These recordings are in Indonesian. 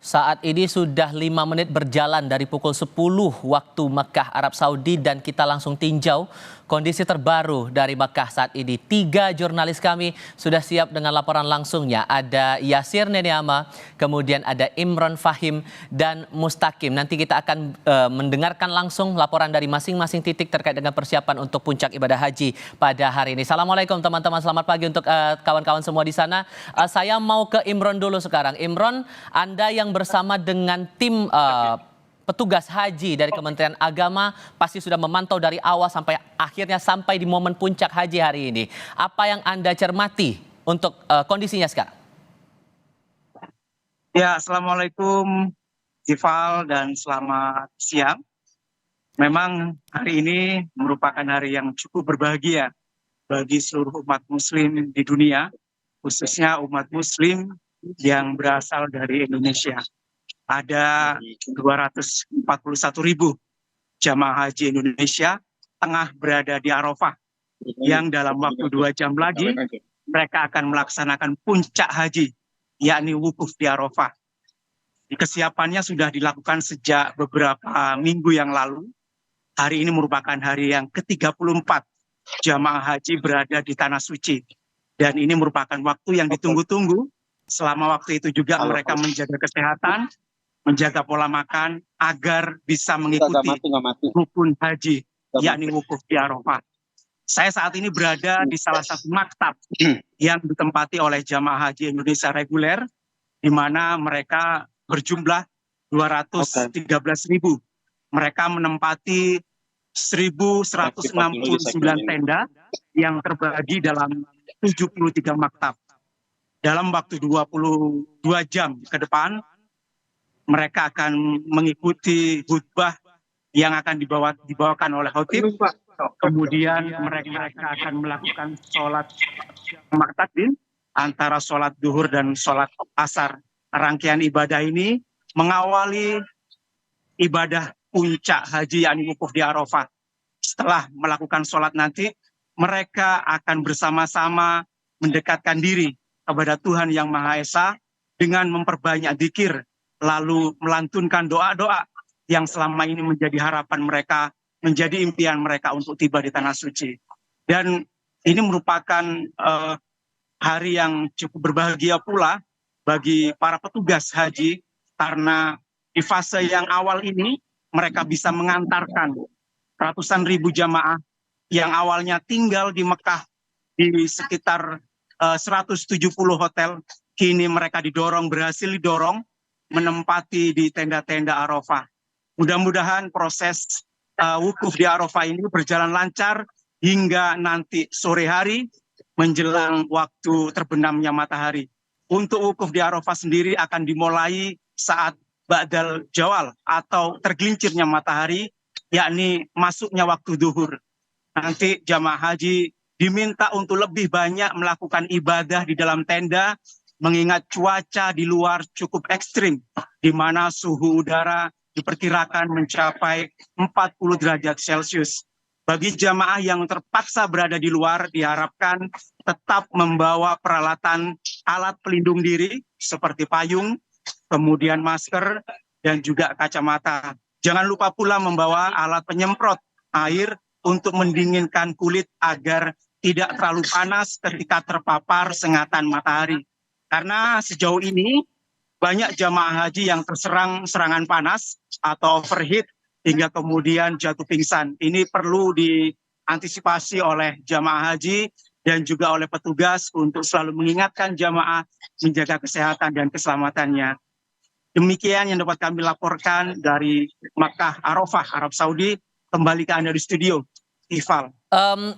Saat ini sudah 5 menit berjalan dari pukul 10 waktu Mekah, Arab Saudi, dan kita langsung tinjau kondisi terbaru dari Mekah saat ini. 3 jurnalis kami sudah siap dengan laporan langsungnya. Ada Yasir Neniama, kemudian ada Imron Fahim, dan Mustaqim. Nanti kita akan mendengarkan langsung laporan dari masing-masing titik terkait dengan persiapan untuk puncak ibadah haji pada hari ini. Assalamualaikum teman-teman, selamat pagi untuk kawan-kawan semua di sana. Saya mau ke Imron dulu sekarang. Imron, Anda yang bersama dengan tim petugas haji dari Kementerian Agama pasti sudah memantau dari awal sampai akhirnya sampai di momen puncak haji hari ini. Apa yang Anda cermati untuk kondisinya sekarang? Ya, Assalamualaikum Tifal dan selamat siang. Memang hari ini merupakan hari yang cukup berbahagia bagi seluruh umat muslim di dunia, khususnya umat muslim yang berasal dari Indonesia. Ada 241.000 jamaah haji Indonesia tengah berada di Arafah, yang dalam waktu 2 jam lagi mereka akan melaksanakan puncak haji, yakni wukuf di Arafah. Kesiapannya sudah dilakukan sejak beberapa minggu yang lalu. Hari ini merupakan hari yang ke-34 jamaah haji berada di Tanah Suci. Dan ini merupakan waktu yang ditunggu-tunggu. Selama waktu itu juga mereka menjaga kesehatan, menjaga pola makan, agar bisa mengikuti rukun haji, yakni wukuf di Arafah. Saya saat ini berada di salah satu maktab yang ditempati oleh jamaah haji Indonesia reguler, di mana mereka berjumlah 213.000. Mereka menempati 1.169 tenda yang terbagi dalam 73 maktab. Dalam waktu 22 jam ke depan, mereka akan mengikuti khutbah yang akan dibawakan oleh khotib. Kemudian mereka akan melakukan sholat maktabin antara sholat duhur dan sholat asar. Rangkaian ibadah ini mengawali ibadah puncak haji, yakni wukuf di Arafah. Setelah melakukan sholat nanti, mereka akan bersama-sama mendekatkan diri kepada Tuhan Yang Maha Esa dengan memperbanyak dzikir, lalu melantunkan doa-doa yang selama ini menjadi harapan mereka, menjadi impian mereka untuk tiba di Tanah Suci. Dan ini merupakan hari yang cukup berbahagia pula bagi para petugas haji, karena di fase yang awal ini mereka bisa mengantarkan ratusan ribu jamaah yang awalnya tinggal di Mekah di sekitar 170 hotel, kini mereka berhasil didorong menempati di tenda-tenda Arafah. Mudah-mudahan proses wukuf di Arafah ini berjalan lancar hingga nanti sore hari menjelang waktu terbenamnya matahari. Untuk wukuf di Arafah sendiri akan dimulai saat ba'dal jawal atau tergelincirnya matahari, yakni masuknya waktu duhur. Nanti jamaah haji diminta untuk lebih banyak melakukan ibadah di dalam tenda, mengingat cuaca di luar cukup ekstrim, di mana suhu udara diperkirakan mencapai 40 derajat Celcius. Bagi jamaah yang terpaksa berada di luar, diharapkan tetap membawa peralatan alat pelindung diri seperti payung, kemudian masker, dan juga kacamata. Jangan lupa pula membawa alat penyemprot air untuk mendinginkan kulit agar tidak terlalu panas ketika terpapar sengatan matahari. Karena sejauh ini banyak jamaah haji yang terserang serangan panas atau overheat hingga kemudian jatuh pingsan. Ini perlu diantisipasi oleh jamaah haji dan juga oleh petugas untuk selalu mengingatkan jamaah menjaga kesehatan dan keselamatannya. Demikian yang dapat kami laporkan dari Makkah Arafah, Arab Saudi. Kembali ke Anda di studio, Ifal.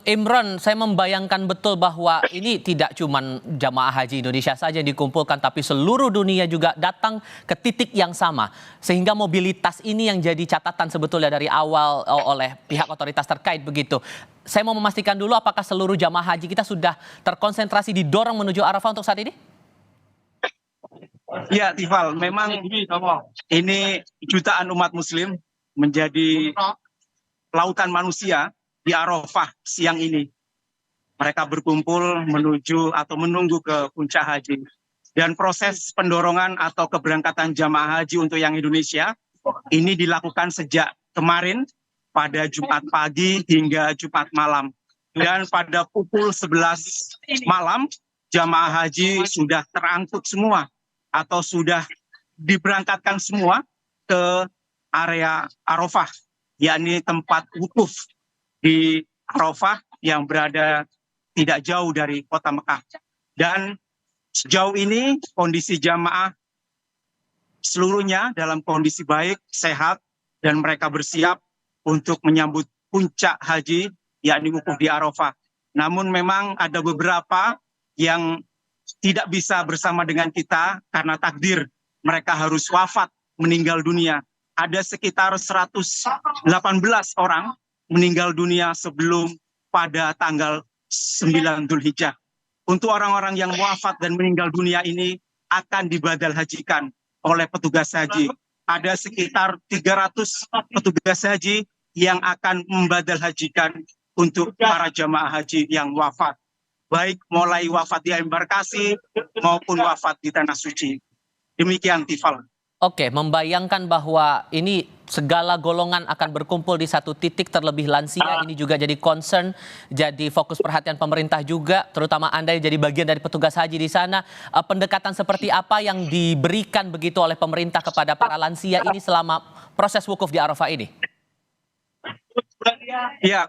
Imron, saya membayangkan betul bahwa ini tidak cuma jamaah haji Indonesia saja yang dikumpulkan, tapi seluruh dunia juga datang ke titik yang sama. Sehingga mobilitas ini yang jadi catatan sebetulnya dari awal oleh pihak otoritas terkait begitu. Saya mau memastikan dulu apakah seluruh jamaah haji kita sudah terkonsentrasi didorong menuju Arafah untuk saat ini? Ya, Tifal, memang ini jutaan umat muslim menjadi lautan manusia di Arafah siang ini. Mereka berkumpul menuju atau menunggu ke puncak haji. Dan proses pendorongan atau keberangkatan jamaah haji untuk yang Indonesia ini dilakukan sejak kemarin pada Jumat pagi hingga Jumat malam. Dan pada pukul 11 malam jamaah haji sudah terangkut semua atau sudah diberangkatkan semua ke area Arafah, yakni tempat wukuf di Arafah yang berada tidak jauh dari kota Mekah. Dan sejauh ini kondisi jamaah seluruhnya dalam kondisi baik, sehat, dan mereka bersiap untuk menyambut puncak haji, yakni wukuf di Arafah. Namun memang ada beberapa yang tidak bisa bersama dengan kita karena takdir mereka harus wafat, meninggal dunia. Ada sekitar 118 orang meninggal dunia sebelum pada tanggal 9 Dzulhijjah. Untuk orang-orang yang wafat dan meninggal dunia ini akan dibadal hajikan oleh petugas haji. Ada sekitar 300 petugas haji yang akan membadal hajikan untuk para jamaah haji yang wafat. Baik mulai wafat di embarkasi maupun wafat di Tanah Suci. Demikian, Tifal. Oke, membayangkan bahwa ini segala golongan akan berkumpul di satu titik, terlebih lansia, ini juga jadi concern, jadi fokus perhatian pemerintah juga, terutama Anda yang jadi bagian dari petugas haji di sana. Pendekatan seperti apa yang diberikan begitu oleh pemerintah kepada para lansia ini selama proses wukuf di Arafah ini? Ya,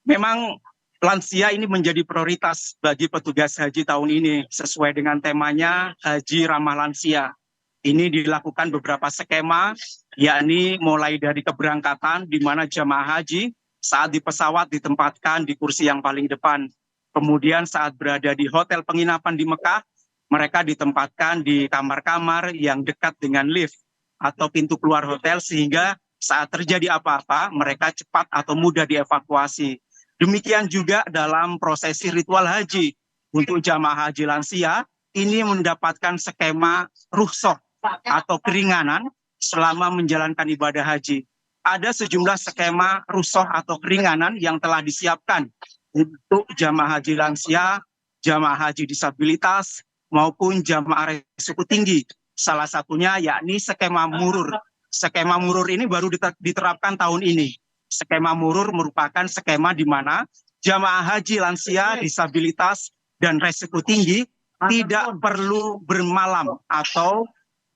memang lansia ini menjadi prioritas bagi petugas haji tahun ini sesuai dengan temanya Haji Ramah Lansia. Ini dilakukan beberapa skema, yakni mulai dari keberangkatan di mana jamaah haji saat di pesawat ditempatkan di kursi yang paling depan. Kemudian saat berada di hotel penginapan di Mekah, mereka ditempatkan di kamar-kamar yang dekat dengan lift atau pintu keluar hotel sehingga saat terjadi apa-apa mereka cepat atau mudah dievakuasi. Demikian juga dalam prosesi ritual haji untuk jamaah haji lansia ini mendapatkan skema rukhsah atau keringanan selama menjalankan ibadah haji. Ada sejumlah skema rukhsah atau keringanan yang telah disiapkan untuk jamaah haji lansia, jamaah haji disabilitas, maupun jamaah resiko tinggi. Salah satunya yakni skema murur. Skema murur ini baru diterapkan tahun ini. Skema murur merupakan skema di mana jamaah haji lansia, disabilitas, dan resiko tinggi tidak perlu bermalam atau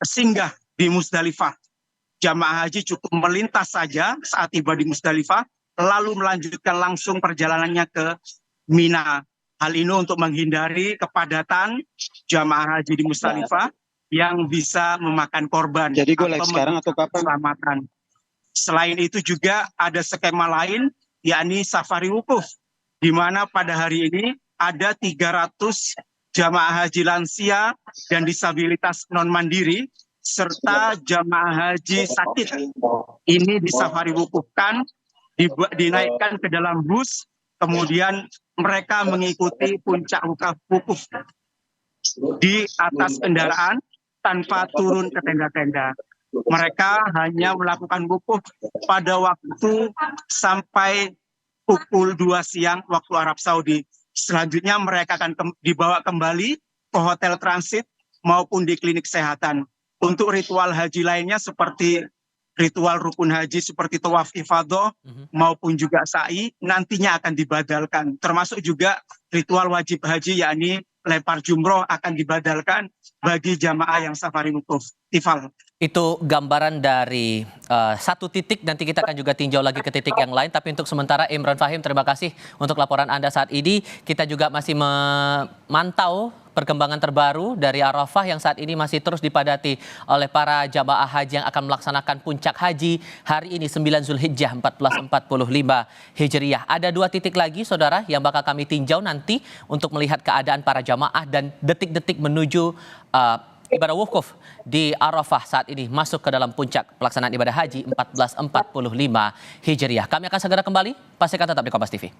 singgah di Musdalifah. Jamaah haji cukup melintas saja saat tiba di Musdalifah, lalu melanjutkan langsung perjalanannya ke Mina. Hal ini untuk menghindari kepadatan jamaah haji di Musdalifah yang bisa memakan korban. Jadi gue live sekarang atau kapan? Keselamatan. Selain itu juga ada skema lain, yakni safari wukuf, di mana pada hari ini ada 300 jamaah haji lansia dan disabilitas non-mandiri, serta jamaah haji sakit. Ini disafari wukufkan, dinaikkan ke dalam bus, kemudian mereka mengikuti puncak wukuf di atas kendaraan tanpa turun ke tenda-tenda. Mereka hanya melakukan wukuf pada waktu sampai pukul 2 siang waktu Arab Saudi. Selanjutnya mereka akan dibawa kembali ke hotel transit maupun di klinik kesehatan. Untuk ritual haji lainnya seperti ritual rukun haji seperti tawaf ifadah maupun juga sa'i nantinya akan dibadalkan. Termasuk juga ritual wajib haji yakni lempar jumroh akan dibadalkan bagi jamaah yang safari wukuf. Tifal. Itu gambaran dari satu titik, nanti kita akan juga tinjau lagi ke titik yang lain. Tapi untuk sementara Imran Fahim, terima kasih untuk laporan Anda saat ini. Kita juga masih memantau perkembangan terbaru dari Arafah yang saat ini masih terus dipadati oleh para jamaah haji yang akan melaksanakan puncak haji hari ini 9 Zulhijjah 1445 Hijriah. Ada 2 titik lagi saudara yang bakal kami tinjau nanti untuk melihat keadaan para jamaah dan detik-detik menuju ibadah wukuf di Arafah saat ini masuk ke dalam puncak pelaksanaan ibadah haji 1445 Hijriah. Kami akan segera kembali, pastikan tetap di Kompas TV.